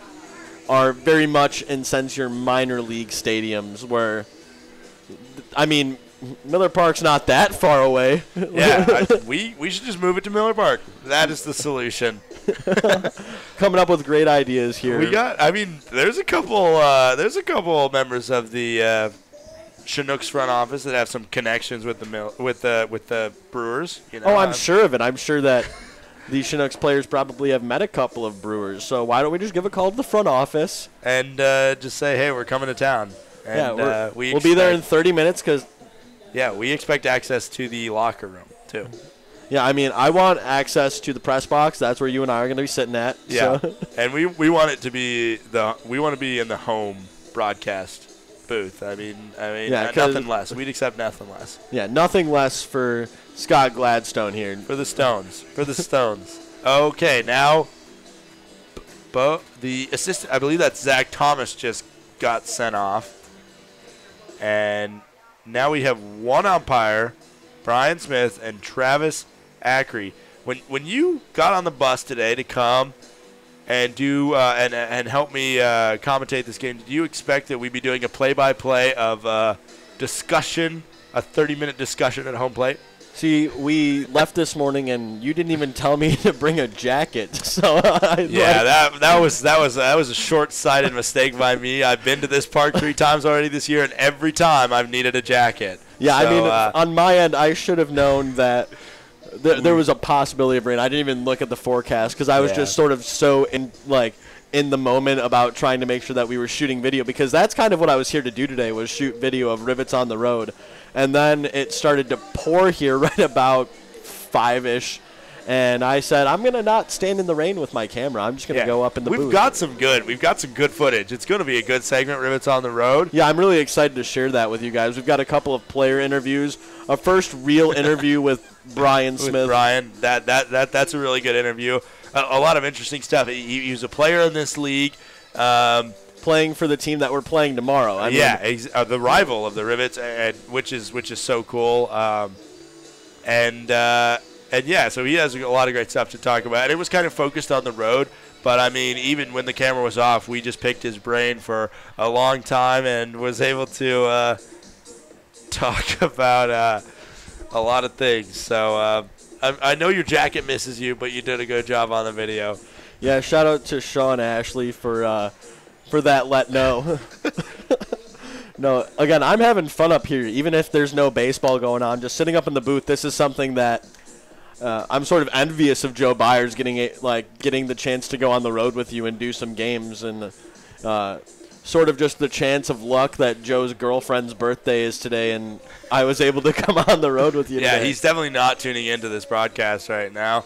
are very much in sense your minor league stadiums, where, I mean, Miller Park's not that far away. Yeah, we should just move it to Miller Park. That is the solution. Coming up with great ideas here. There's a couple members of the Chinooks front office that have some connections with the Brewers. I'm sure of it. I'm sure that the Chinooks players probably have met a couple of Brewers. So why don't we just give a call to the front office and just say, hey, we're coming to town. And, we'll be there in 30 minutes because. Yeah, we expect access to the locker room, too. Yeah, I mean, I want access to the press box. That's where you and I are going to be sitting at. Yeah, so. And we want it to be we want to be in the home broadcast booth. I mean, nothing less. We'd accept nothing less. Yeah, nothing less for Scot Gladstone here. For the Stones. Okay, now, the assistant, I believe that Zach Thomas just got sent off. And now we have one umpire, Brian Smith, and Travis Acree. When you got on the bus today to come and do and help me commentate this game, did you expect that we'd be doing a play-by-play of discussion, a 30-minute discussion at home plate? See, we left this morning, and you didn't even tell me to bring a jacket. So that was a short-sighted mistake by me. I've been to this park 3 times already this year, and every time I've needed a jacket. Yeah, so, I mean, on my end, I should have known that there was a possibility of rain. I didn't even look at the forecast because I was just sort of so in the moment about trying to make sure that we were shooting video, because that's kind of what I was here to do today, was shoot video of Rivets on the road. And then it started to pour here right about 5-ish, And I said, I'm going to not stand in the rain with my camera. I'm just going to go up in the booth. We've got some good footage. It's going to be a good segment, Rivets on the Road. Yeah, I'm really excited to share that with you guys. We've got a couple of player interviews. A first real interview with Brian Smith. With Brian, that's a really good interview. A lot of interesting stuff. He was a player in this league. Playing for the team that we're playing tomorrow. The rival of the Rivets, which is so cool. So he has a lot of great stuff to talk about. And it was kind of focused on the road, but I mean, even when the camera was off, we just picked his brain for a long time and was able to talk about a lot of things. So I know your jacket misses you, but you did a good job on the video. Yeah, shout out to Sean Ashley for that let know. No, again, I'm having fun up here, even if there's no baseball going on. Just sitting up in the booth, this is something that I'm sort of envious of Joe Byers getting the chance to go on the road with you and do some games, and sort of just the chance of luck that Joe's girlfriend's birthday is today, and I was able to come on the road with you today. Yeah, he's definitely not tuning into this broadcast right now.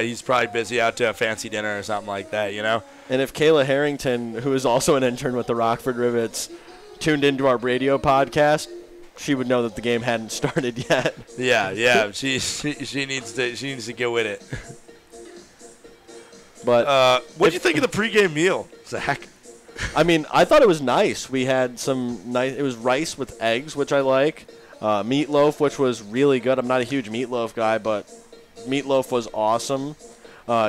He's probably busy out to a fancy dinner or something like that, you know? And if Kayla Harrington, who is also an intern with the Rockford Rivets, tuned into our radio podcast, she would know that the game hadn't started yet. Yeah. she needs to get with it. But what do you think of the pregame meal, Zach? I mean, I thought it was nice. We had some nice. It was rice with eggs, which I like. Meatloaf, which was really good. I'm not a huge meatloaf guy, but meatloaf was awesome.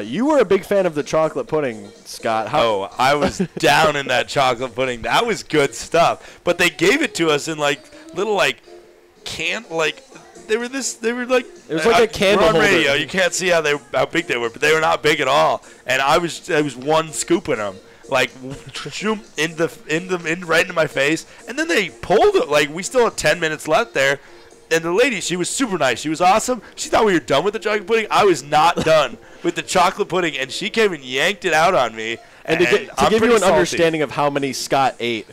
You were a big fan of the chocolate pudding, Scott. I was down in that chocolate pudding. That was good stuff. But they gave it to us in little they were like, it was like a candle holder. holder. Radio. You can't see how big they were, but they were not big at all. And I was one scooping them, right into my face. And then they pulled it. We still had 10 minutes left there. And the lady, she was super nice. She was awesome. She thought we were done with the chocolate pudding. I was not done with the chocolate pudding, and she came and yanked it out on me. And to give you an understanding of how many Scott ate,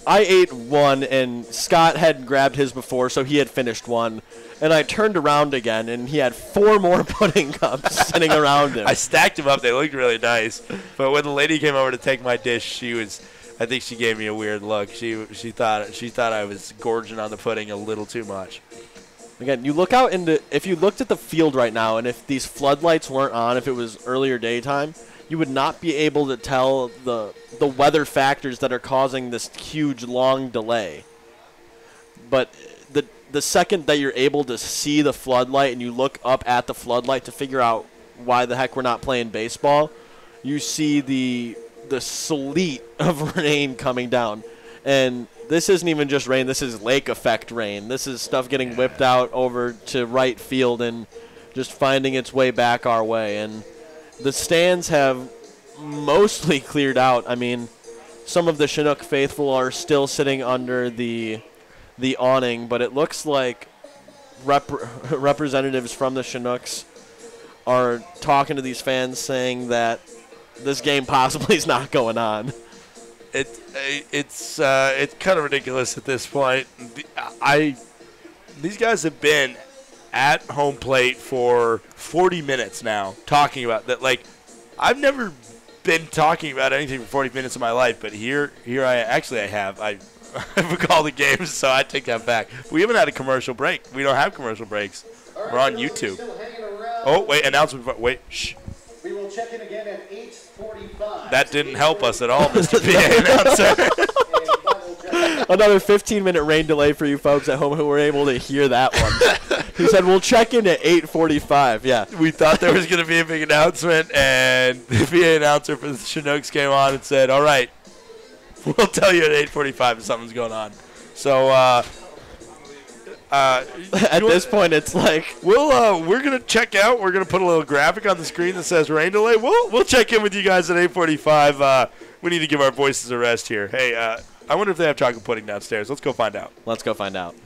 I ate one, and Scott had grabbed his before, so he had finished one. And I turned around again, and he had 4 more pudding cups sitting around him. I stacked them up. They looked really nice. But when the lady came over to take my dish, I think she gave me a weird look. She thought I was gorging on the pudding a little too much. Again, you look out if you looked at the field right now, and if these floodlights weren't on, if it was earlier daytime, you would not be able to tell the weather factors that are causing this huge long delay. But the second that you're able to see the floodlight and you look up at the floodlight to figure out why the heck we're not playing baseball, you see the sleet of rain coming down. And this isn't even just rain. This is lake effect rain. This is stuff getting whipped out over to right field and just finding its way back our way. And the stands have mostly cleared out. I mean, some of the Chinook faithful are still sitting under the awning, but it looks like representatives from the Chinooks are talking to these fans saying that this game possibly is not going on. It's kind of ridiculous at this point. These guys have been at home plate for 40 minutes now talking about that. I've never been talking about anything for 40 minutes of my life, but here I have. I've called the game, so I take that back. We haven't had a commercial break. We don't have commercial breaks. We're on YouTube. Oh, wait, announcement. Wait, shh. We will check in again at 8:45. That didn't help us at all, Mr. PA announcer. Another 15-minute rain delay for you folks at home who were able to hear that one. He said, we'll check in at 8:45. Yeah. We thought there was going to be a big announcement, and the PA announcer for the Chinooks came on and said, all right, we'll tell you at 8:45 if something's going on. So, at this point, it's like we're gonna check out. We're gonna put a little graphic on the screen that says rain delay. We'll check in with you guys at 8:45. We need to give our voices a rest here. Hey, I wonder if they have chocolate pudding downstairs. Let's go find out. Let's go find out.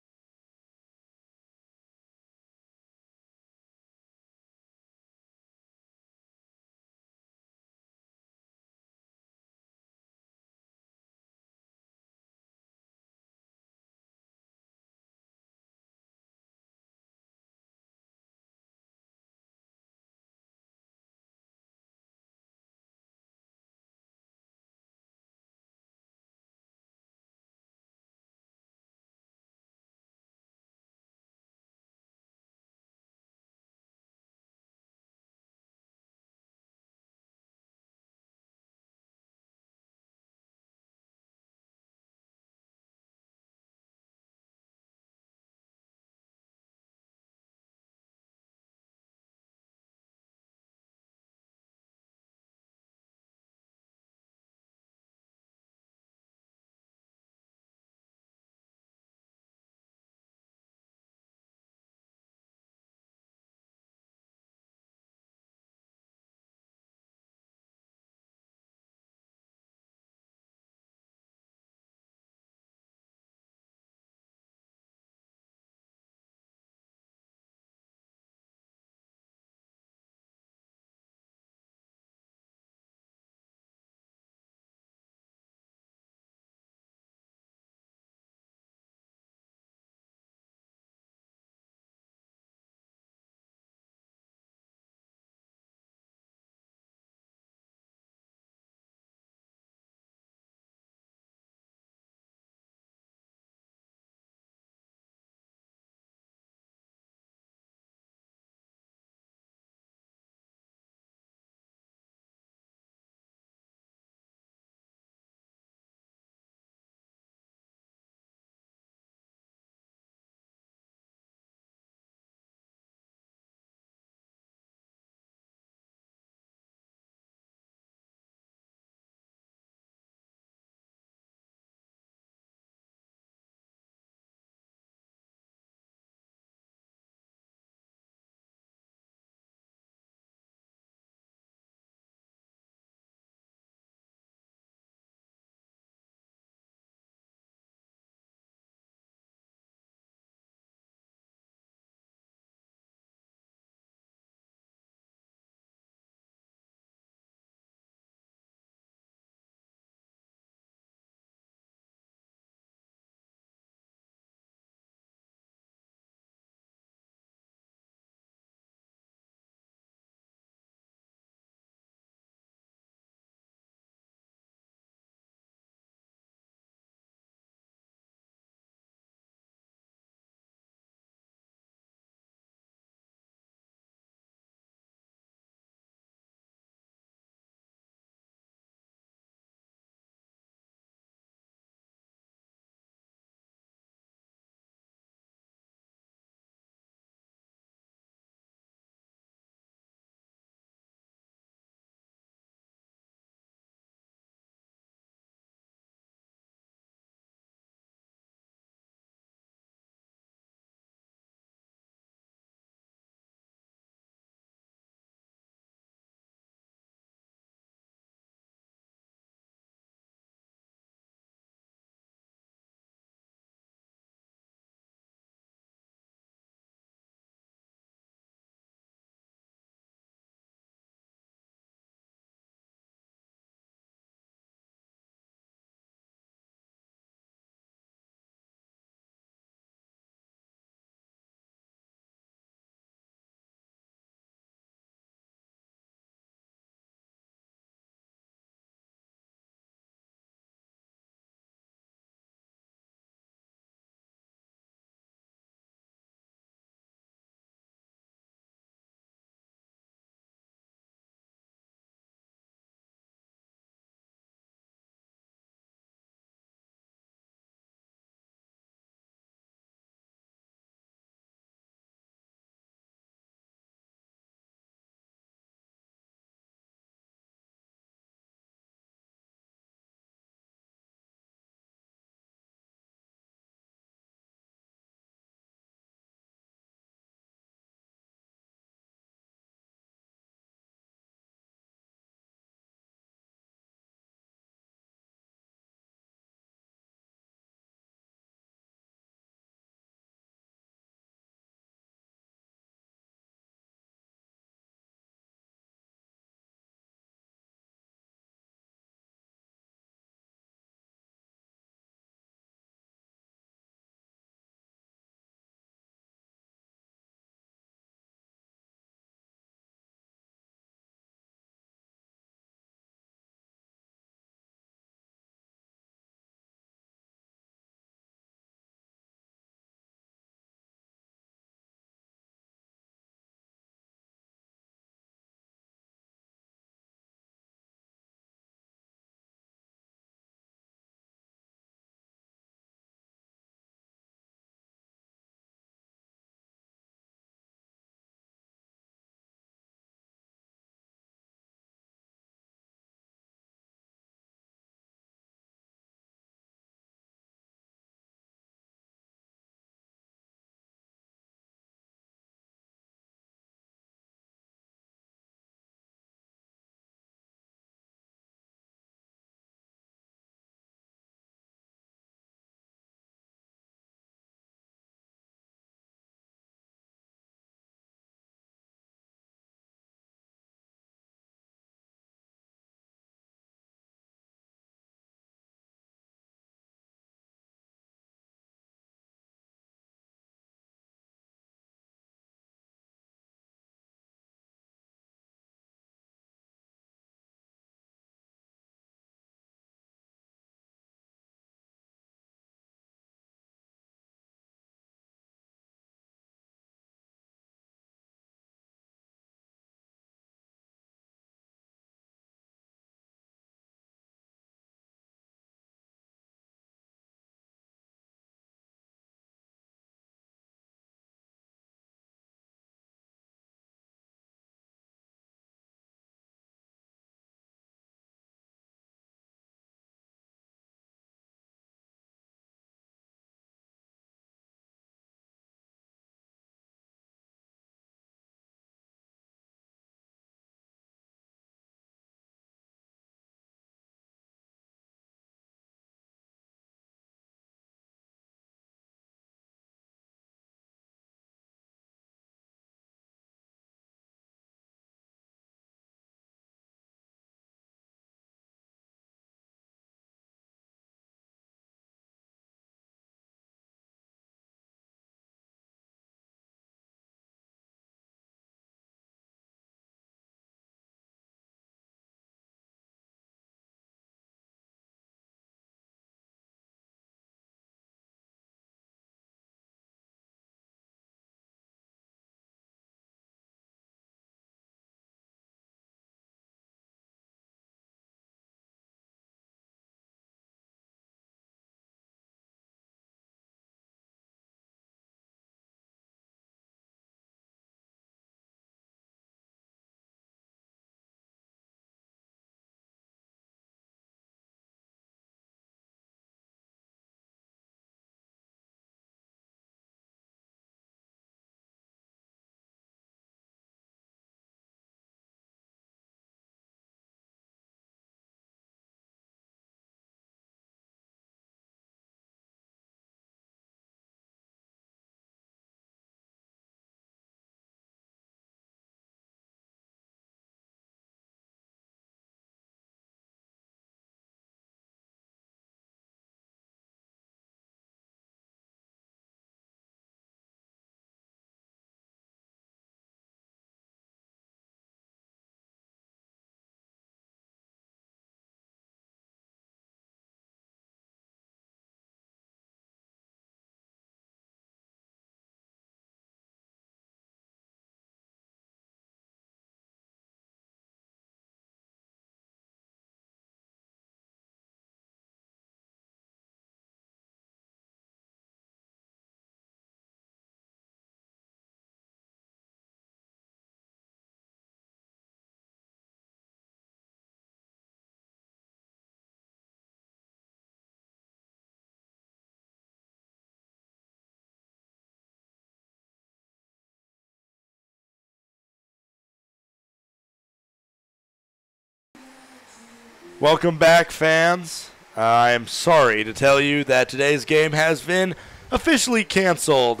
Welcome back, fans. I am sorry to tell you that today's game has been officially canceled.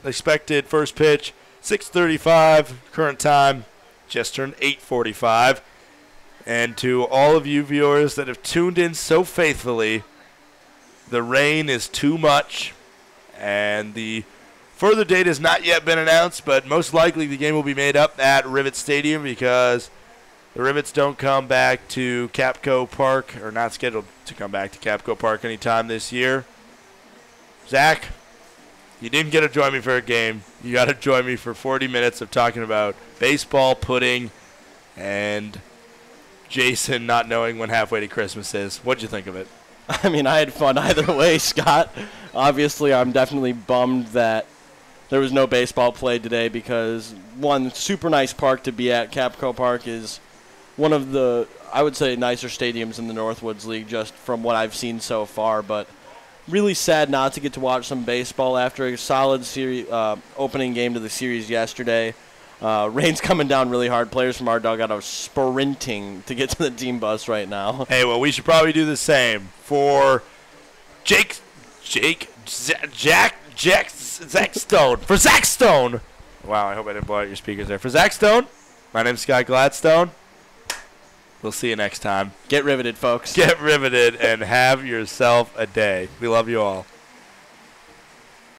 Expected first pitch, 6:35. Current time, just turned 8:45. And to all of you viewers that have tuned in so faithfully, the rain is too much, and the further date has not yet been announced, but most likely the game will be made up at Rivets Stadium because the Rivets don't come back to Kapco Park, or not scheduled to come back to Kapco Park anytime this year. Zach, you didn't get to join me for a game. You got to join me for 40 minutes of talking about baseball, pudding, and Jason not knowing when halfway to Christmas is. What'd you think of it? I mean, I had fun either way, Scott. Obviously, I'm definitely bummed that there was no baseball played today because, one, super nice park to be at. Kapco Park is one of the, I would say, nicer stadiums in the Northwoods League just from what I've seen so far. But really sad not to get to watch some baseball after a solid opening game to the series yesterday. Rain's coming down really hard. Players from our dugout are sprinting to get to the team bus right now. Hey, well, we should probably do the same for Zach Stone. For Zach Stone. Wow, I hope I didn't blow out your speakers there. For Zach Stone, my name's Scot Gladstone. We'll see you next time. Get riveted, folks. Get riveted and have yourself a day. We love you all.